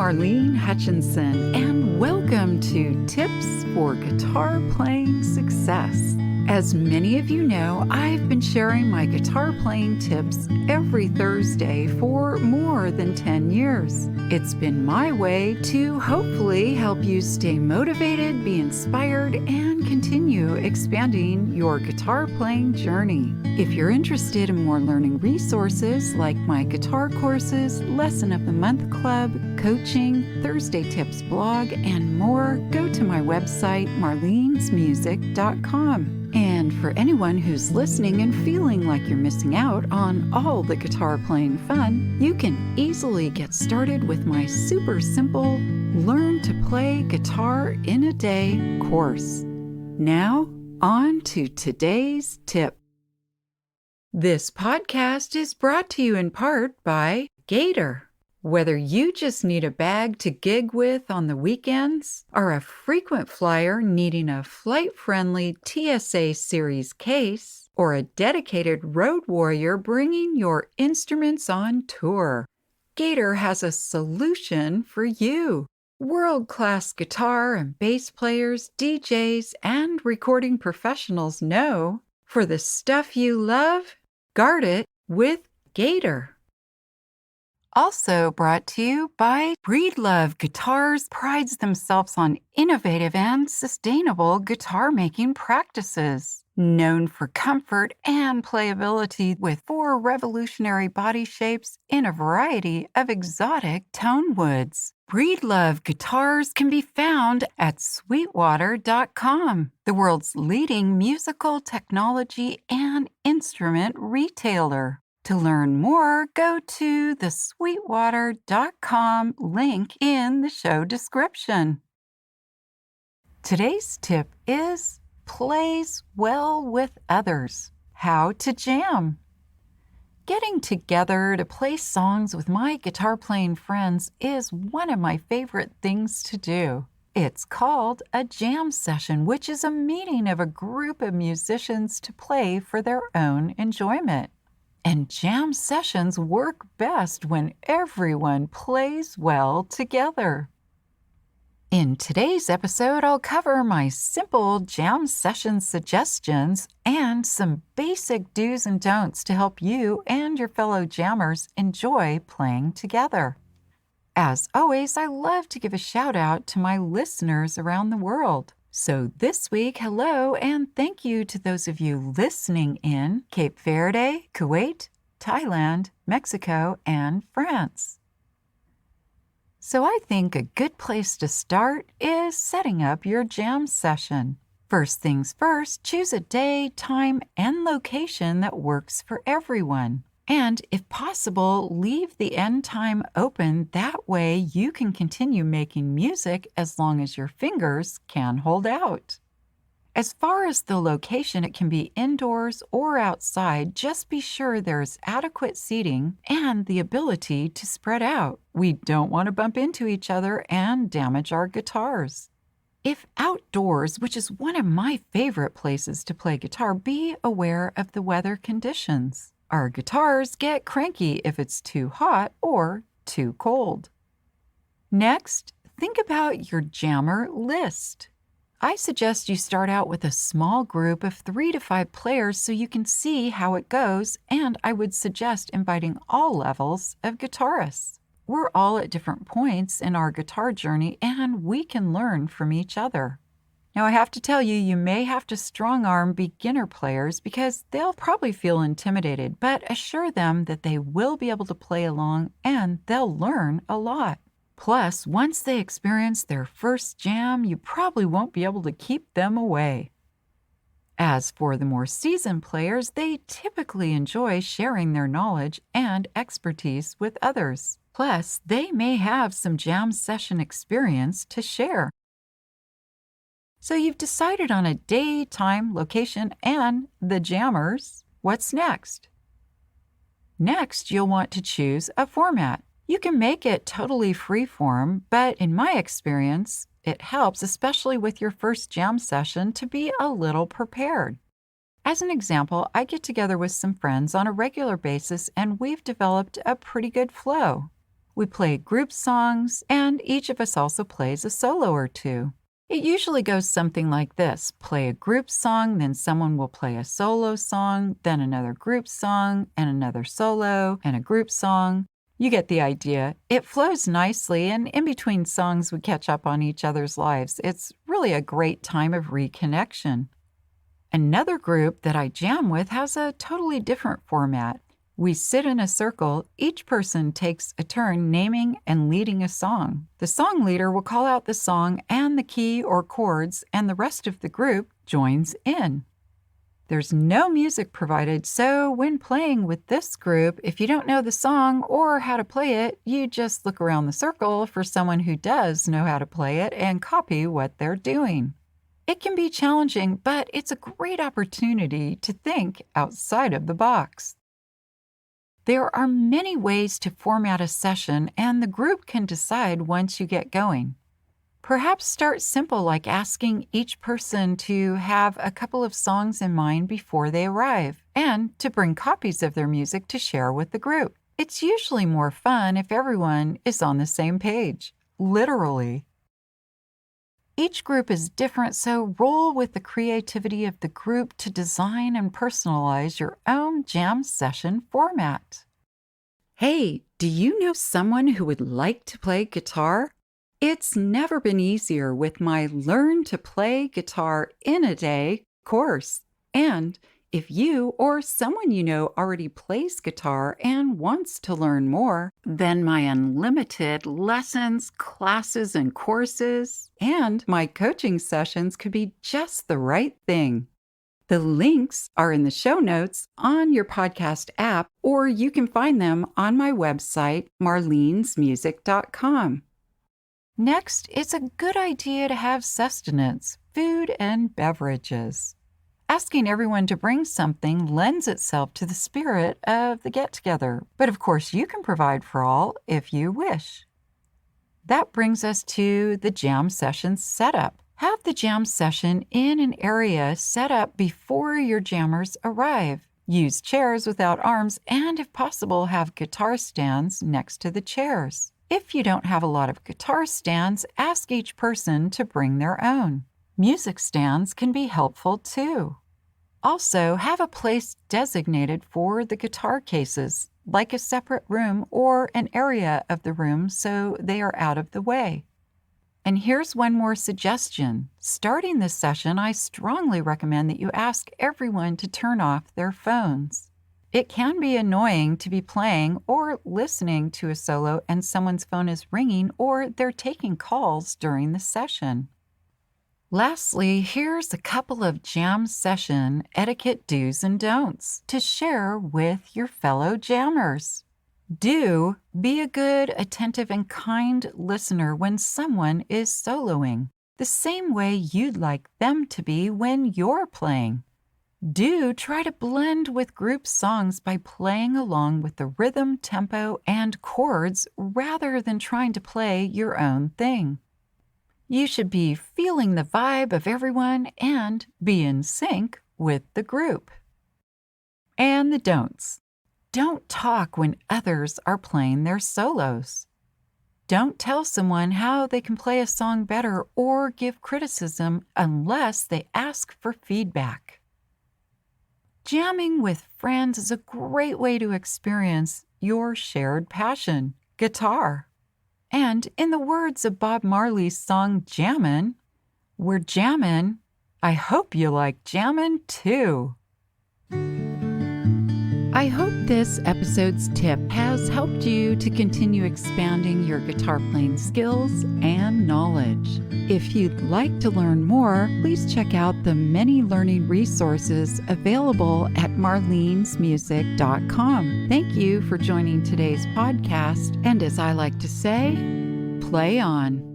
Marlene Hutchinson, and welcome to Tips for Guitar Playing Success. As many of you know, I've been sharing my guitar playing tips every Thursday for more than 10 years. It's been my way to hopefully help you stay motivated, be inspired, and continue expanding your guitar playing journey. If you're interested in more learning resources like my guitar courses, Lesson of the Month Club, coaching, Thursday Tips blog, and more, go to my website, marlenesmusic.com. And for anyone who's listening and feeling like you're missing out on all the guitar playing fun, you can easily get started with my super simple Learn to Play Guitar in a Day course. Now, on to today's tip. This podcast is brought to you in part by Gator. Whether you just need a bag to gig with on the weekends, are a frequent flyer needing a flight-friendly TSA Series case, or a dedicated road warrior bringing your instruments on tour, Gator has a solution for you. World-class guitar and bass players, DJs, and recording professionals know, for the stuff you love, guard it with Gator. Also brought to you by Breedlove Guitars prides themselves on innovative and sustainable guitar-making practices. Known for comfort and playability with 4 revolutionary body shapes in a variety of exotic tone woods. Breedlove Guitars can be found at sweetwater.com, the world's leading musical technology and instrument retailer. To learn more, go to the sweetwater.com link in the show description. Today's tip is plays well with others. How to jam. Getting together to play songs with my guitar playing friends is one of my favorite things to do. It's called a jam session, which is a meeting of a group of musicians to play for their own enjoyment. And jam sessions work best when everyone plays well together. In today's episode, I'll cover my simple jam session suggestions and some basic do's and don'ts to help you and your fellow jammers enjoy playing together. As always, I love to give a shout out to my listeners around the world. So this week, hello and thank you to those of you listening in Cape Verde, Kuwait, Thailand, Mexico, and France. So I think a good place to start is setting up your jam session. First things first, choose a day, time, and location that works for everyone. And if possible, leave the end time open. That way you can continue making music as long as your fingers can hold out. As far as the location, it can be indoors or outside. Just be sure there's adequate seating and the ability to spread out. We don't want to bump into each other and damage our guitars. If outdoors, which is one of my favorite places to play guitar, be aware of the weather conditions. Our guitars get cranky if it's too hot or too cold. Next, think about your jammer list. I suggest you start out with a small group of 3 to 5 players so you can see how it goes, and I would suggest inviting all levels of guitarists. We're all at different points in our guitar journey, and we can learn from each other. Now, I have to tell you, you may have to strong-arm beginner players because they'll probably feel intimidated, but assure them that they will be able to play along and they'll learn a lot. Plus, once they experience their first jam, you probably won't be able to keep them away. As for the more seasoned players, they typically enjoy sharing their knowledge and expertise with others. Plus, they may have some jam session experience to share. So you've decided on a day, time, location, and the jammers. What's next? Next, you'll want to choose a format. You can make it totally free-form, but in my experience, it helps, especially with your first jam session, to be a little prepared. As an example, I get together with some friends on a regular basis, and we've developed a pretty good flow. We play group songs, and each of us also plays a solo or two. It usually goes something like this. Play a group song, then someone will play a solo song, then another group song, and another solo, and a group song. You get the idea. It flows nicely, and in between songs we catch up on each other's lives. It's really a great time of reconnection. Another group that I jam with has a totally different format. We sit in a circle. Each person takes a turn naming and leading a song. The song leader will call out the song and the key or chords, and the rest of the group joins in. There's no music provided, so when playing with this group, if you don't know the song or how to play it, you just look around the circle for someone who does know how to play it and copy what they're doing. It can be challenging, but it's a great opportunity to think outside of the box. There are many ways to format a session, and the group can decide once you get going. Perhaps start simple, like asking each person to have a couple of songs in mind before they arrive, and to bring copies of their music to share with the group. It's usually more fun if everyone is on the same page, literally. Each group is different, so roll with the creativity of the group to design and personalize your own jam session format. Hey, do you know someone who would like to play guitar? It's never been easier with my Learn to Play Guitar in a Day course. And if you or someone you know already plays guitar and wants to learn more, then my unlimited lessons, classes, and courses, and my coaching sessions could be just the right thing. The links are in the show notes on your podcast app, or you can find them on my website, marlenesmusic.com. Next, it's a good idea to have sustenance, food and beverages. Asking everyone to bring something lends itself to the spirit of the get-together, but of course you can provide for all if you wish. That brings us to the jam session setup. Have the jam session in an area set up before your jammers arrive. Use chairs without arms, and if possible, have guitar stands next to the chairs. If you don't have a lot of guitar stands, ask each person to bring their own. Music stands can be helpful too. Also, have a place designated for the guitar cases, like a separate room or an area of the room so they are out of the way. And here's one more suggestion. Starting this session, I strongly recommend that you ask everyone to turn off their phones. It can be annoying to be playing or listening to a solo and someone's phone is ringing or they're taking calls during the session. Lastly, here's a couple of jam session etiquette do's and don'ts to share with your fellow jammers. Do be a good, attentive, and kind listener when someone is soloing, the same way you'd like them to be when you're playing. Do try to blend with group songs by playing along with the rhythm, tempo, and chords rather than trying to play your own thing. You should be feeling the vibe of everyone and be in sync with the group. And the don'ts. Don't talk when others are playing their solos. Don't tell someone how they can play a song better or give criticism unless they ask for feedback. Jamming with friends is a great way to experience your shared passion, guitar. And in the words of Bob Marley's song Jammin', we're jammin'. I hope you like jammin' too. I hope this episode's tip has helped you to continue expanding your guitar playing skills and knowledge. If you'd like to learn more, please check out the many learning resources available at marlenesmusic.com. Thank you for joining today's podcast, and as I like to say, play on.